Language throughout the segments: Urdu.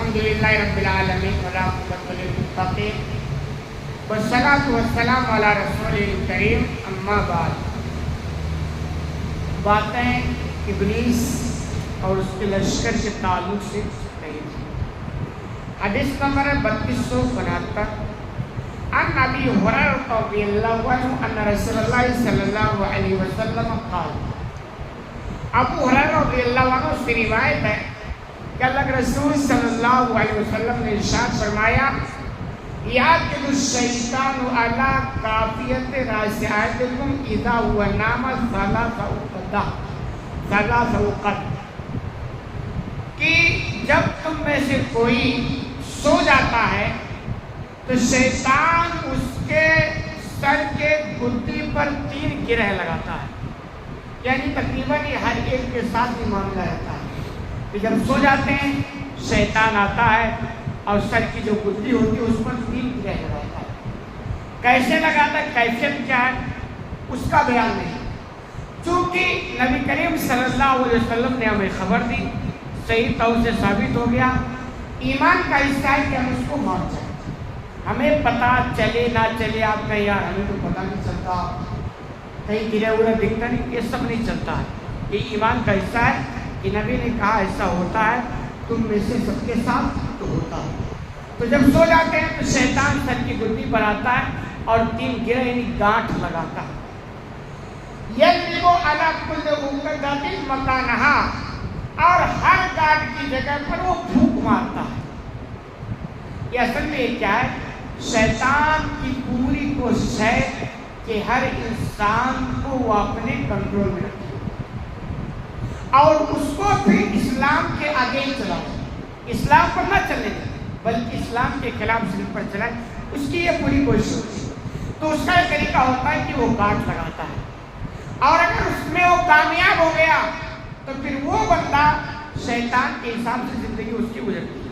الحمدللہ رب العالمین والعاقبۃ للمتقین والصلاۃ والسلام علی رسول کریم اما بعد. باتیں ابلیس اور اس کے لشکر کے تعلق سے کہی تھی. حدیث نمبر 3272 عن ابی ہریرہ رضی اللہ عنہ ان رسول اللہ صلی اللہ علیہ وسلم قال. ابو ہریرہ رضی اللہ عنہ سے روایت ہے کہ اللہ کے رسول صلی اللہ علیہ وسلم نے ارشاد فرمایا یعقد الشیطان علی قافیۃ راس احدکم اذا هو نام ثلاث اوقات، کہ جب تم میں سے کوئی سو جاتا ہے تو شیطان اس کے سر کے گدی پر 3 گرہ لگاتا ہے. یعنی تقریباً یہ ہر ایک کے ساتھ یہ معاملہ رہتا ہے کہ جب سو جاتے ہیں شیطان آتا ہے اور سر کی جو گدی ہوتی ہے اس پر 3 گرہ لگاتا ہے. کیسے لگاتا ہے، کیفیت کیا ہے، اس کا بیان نہیں. چونکہ نبی کریم صلی اللہ علیہ وسلم نے ہمیں خبر دی، صحیح طور سے ثابت ہو گیا. ایمان کا حصہ ہے کہ ہم اس کو مان جائیں. ہمیں پتہ چلے نہ چلے، آپ کہیں یار ہمیں تو پتہ نہیں چلتا، کہیں گرہ ورہ دکھتا نہیں، یہ سب نہیں چلتا ہے. یہ ایمان کا حصہ ہے کہ نبی نے کہا ایسا ہوتا ہے، تم میں سے سب کے ساتھ تو ہوتا ہے. تو جب سو جاتے ہیں تو شیطان سر کی گدی پر آتا ہے اور 3 گرہ یعنی گانٹھ لگاتا ہے. یضرب علی کل عقدۃ مکانہا، اور ہر گانٹھ کی جگہ پر وہ پھونک مارتا ہے. یہ اصل میں کیا ہے، شیطان کی پوری کوشش ہے کہ ہر انسان کو وہ اپنے کنٹرول میں رکھے اور اس کو پھر اسلام کے آگے چلائے. اسلام پر نہ چلے بلکہ اسلام کے خلاف سلک پر چلائے. اس کی یہ پوری کوشش ہوتی ہے. تو اس کا یہ طریقہ ہوتا ہے کہ وہ گانٹھ لگاتا ہے، اور اگر اس میں وہ کامیاب ہو گیا تو پھر وہ بندہ شیطان کے حساب سے زندگی اس کی گزرتی ہے.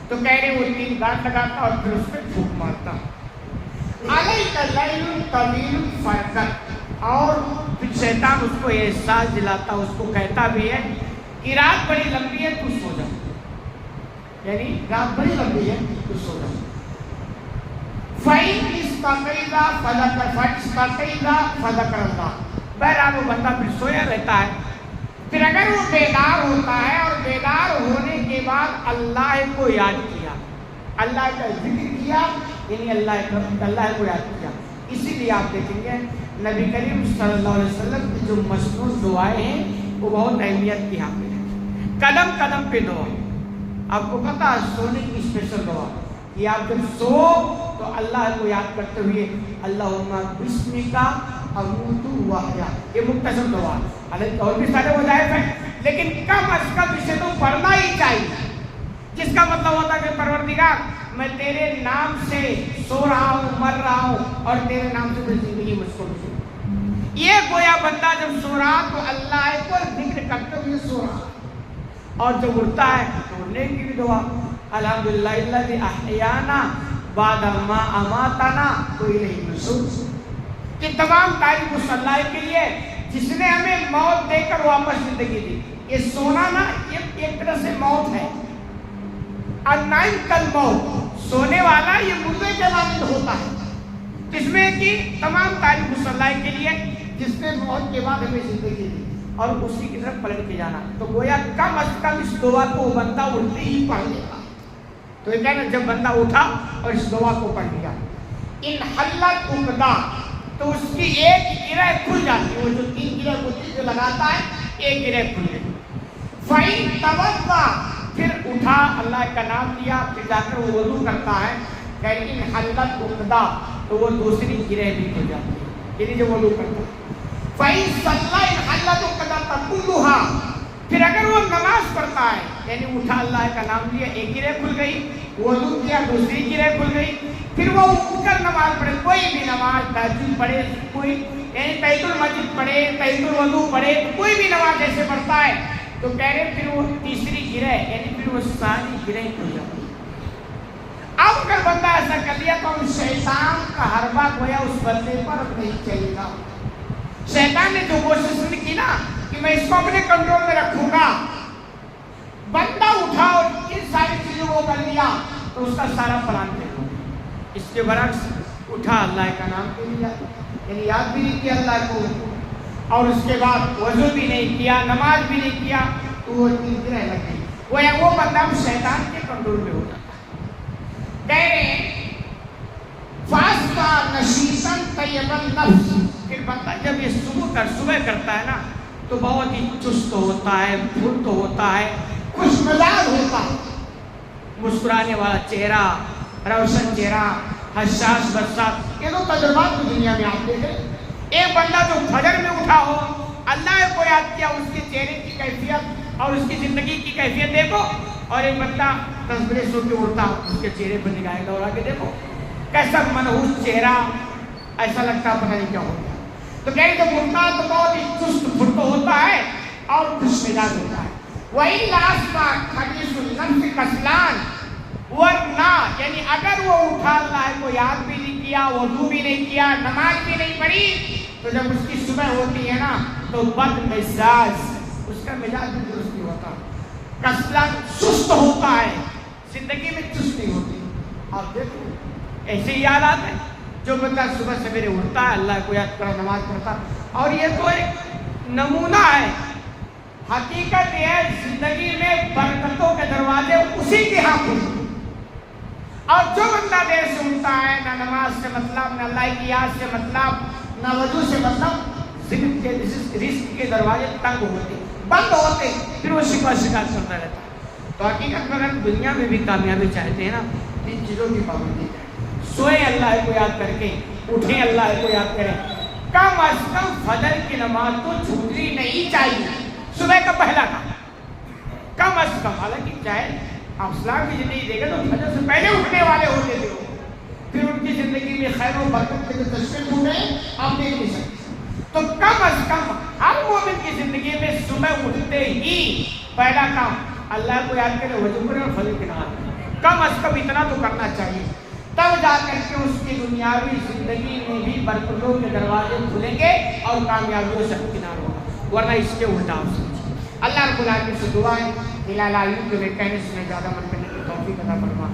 تو کہہ رہے وہ 3 گانٹھ لگاتا اور پھر اس پہ پھونک مارتا. علیک لیل طویل فرقت، اور پھر شیطان اس کو یہ احساس دلاتا، اس کو کہتا بھی ہے کہ رات بڑی لمبی ہے تو سو جا، یعنی رات بڑی لمبی ہے تو سو جا. فَإِنْ اسْتَيْقَظَ فَذَكَرَ اللَّهَ، بہرحال وہ بندہ پھر سویا رہتا ہے. پھر اگر وہ بیدار ہوتا ہے اور بیدار ہونے کے بعد اللہ کو یاد کیا، اللہ کا ذکر کیا، یعنی اللہ کو یاد کیا. اسی لیے آپ دیکھیں گے نبی کریم صلی اللہ علیہ وسلم کی جو مشہور دعائیں ہیں وہ بہت اہمیت کی حامل ہیں. قدم قدم پہ دعا. آپ کو پتا ہے سونے کی اسپیشل دعا کہ آپ جب سو تو اللہ کو یاد کرتے ہوئے اللہم بسمک اموت واحیا، یہ مختصر دعا. حالانکہ اور بھی سارے وظائف ہیں لیکن کم از کم اسے تو پڑھنا ہی چاہیے، جس کا مطلب ہوتا ہے کہ پروردگار میں تیرے نام سے سو رہا ہوں، مر رہا ہوں، اور تیرے نام سے میری زندگی مجھ کو ملے. یہ گویا بندہ جب سو رہا تو اللہ کو ذکر کرتے ہوئے سو رہا، اور جب اٹھتا ہے تو اٹھنے کی بھی دعا الحمدللہ الذی احیانا بعد ما اماتنا والیہ النشور، کہ تمام تعریف اس اللہ کے لیے جس نے ہمیں موت دے کر واپس زندگی دی. یہ سونا نا یہ ایک طرح سے موت ہے. النائم کل موت، سونے والا یہ مردے کے مانند ہوتا ہے، جس میں کہ تمام تعریف اس اللہ کے لیے جس نے موت کے بعد ہمیں زندگی دی اور اسی کی طرف پلٹ کے جانا. تو گویا کم از کم اس دعا کو وہ بندہ اٹھتے ہی پڑھ لیتا. تو یہ کہنا جب بندہ اٹھا اور اس دعا کو پڑھ لیا ان حلت عقدہ، تو اس کی ایک گرہ کھل جاتی ہے. وہ جو 3 گرہ ہوتی جو لگاتا ہے ایک گرہ کھل گئی. فَإِن تَوَضَّأَ، پھر اٹھا اللہ کا نام لیا، پھر جا کر وہ وضو کرتا ہے کہ ان حلت عقدہ، تو وہ دوسری گرہ بھی کھل جاتی ہے، یعنی جو وضو کرتا ہے. فَإِن صَلَّى إِنْ حَلَّتْ عُقْدَةً كُلُّهَا، پھر اگر وہ نماز پڑھتا ہے یعنی اٹھا اللہ کا نام لیا، ایک گرہ کھل گئی، وضو کیا دوسری گرہ کھل گئی، پھر وہ اٹھ کر نماز پڑھے، کوئی بھی نماز، تہجد پڑھے، کوئی یعنی تحیۃ المسجد پڑھے، تحیۃ الوضو پڑھے، کوئی بھی نماز ایسے پڑھتا ہے تو کہہ رہے پھر وہ تیسری گرہ یعنی پھر وہ ساری گرہ کھل جاتی ہے. اب اگر بندہ ایسا کر لیا تو شیطان کا حربہ گویا اس بندے پر نہیں چلے گا. شیطان نے جو کوشش کی نا کہ میں اس کو اپنے کنٹرول میں رکھوں گا، بندہ اٹھا اور ان ساری چیزوں کو تو اس کا سارا پلان فیل ہو گیا۔ اس کے برعکس اٹھا اللہ کا نام کے لیا، یعنی یاد بھی نہیں کیا اللہ کو، اور اس کے بعد وضو بھی نہیں کیا، نماز بھی نہیں کیا، تو وہ گرہ لگ گئی، وہ بندہ شیطان کے کنٹرول میں ہو جاتا ہے۔ کہہ رہے ہیں فَاسْتَى نَشِيطًا طَيِّبَ النَّفْسِ، پھر بندہ جب یہ صبح کرتا ہے نا تو بہت ہی چست ہوتا ہے، پھرت ہوتا ہے، خوش مزاج ہوتا ہے، مسکرانے والا چہرہ، روشن چہرہ، حساس برسات۔ یہ تو تجربات کی دنیا میں آپ دیکھیں، ایک بندہ جو فجر میں اٹھا ہو، اللہ کو یاد کیا، اس کے چہرے کی کیفیت اور اس کی زندگی کی کیفیت دیکھو، اور ایک بندہ 10 بجے سو کے اٹھتا، اس کے چہرے پر نگاہیں دوڑا کے دیکھو، کیسا منحوس چہرہ، ایسا لگتا پتہ نہیں کیا ہو گیا۔ تو کہیں کہ اٹھتا تو بہت ہی چست پھرت ہوتا ہے اور خوش مزاج ہوتا ہے۔ وَإِلَّا أَصْبَحَ خَبِيثُ النَّفْسِ كَسْلَانٌ، ورنہ یعنی اگر وہ اٹھا اللہ کو یاد بھی نہیں کیا، وضو بھی نہیں کیا، نماز بھی نہیں پڑھی، تو جب اس کی صبح ہوتی ہے نا تو بد مزاج، اس کا مزاج بھی درست نہیں ہوتا، کسلان سست ہوتا ہے، زندگی میں چست نہیں ہوتی۔ آپ دیکھو ایسے ہی یاد آتے ہیں، جو بندہ صبح سویرے اٹھتا ہے، اللہ کو یاد کرتا، نماز پڑھتا، اور یہ تو ایک نمونہ ہے۔ حقیقت یہ ہے زندگی میں برکتوں کے دروازے اسی کے ہاں کھلتے ہیں، اور جو بندہ دیر سے اٹھتا ہے، نہ نماز سے مطلب، نہ اللہ کی یاد سے مطلب، نہ وضو سے مطلب، رزق کے دروازے تنگ ہوتے، بند ہوتے، پھر وہ شکایت کرتا رہتا ہے۔ تو حقیقت میں اگر دنیا میں بھی کامیابی چاہتے ہیں نا، ان چیزوں کی پابندی کریں، سوئے اللہ کو یاد کر کے، اٹھیں اللہ کو یاد کریں، کم از کم فجر کی نماز تو چھوٹنی نہیں چاہیے، صبح کا پہلا کم از کم۔ حالانکہ چاہے آپ اسلام کی زندگی دیکھیں تو فجر سے پہلے اٹھنے والے ہوتے تھے، پھر ان کی زندگی میں خیر و برکت کے جو تشریف ہوئے آپ دیکھ نہیں سکتے۔ تو کم از کم ہر مومن کی زندگی میں صبح اٹھتے ہی پہلا کام اللہ کو یاد کرے، وضو کرے اور فجر کی نماز پڑھے، کم از کم اتنا تو کرنا چاہیے، تب جا کر کے اس کی دنیاوی زندگی میں بھی برکتوں کے دروازے کھلیں گے اور کامیابیوں سے کنار ہوگا، ورنہ اس کے الٹا آپ سمجھیں۔ اللہ رب العالمین سے دعا ہے کہ لا لا کے کہنے سے زیادہ من کرنے کی توفیق عطا فرما۔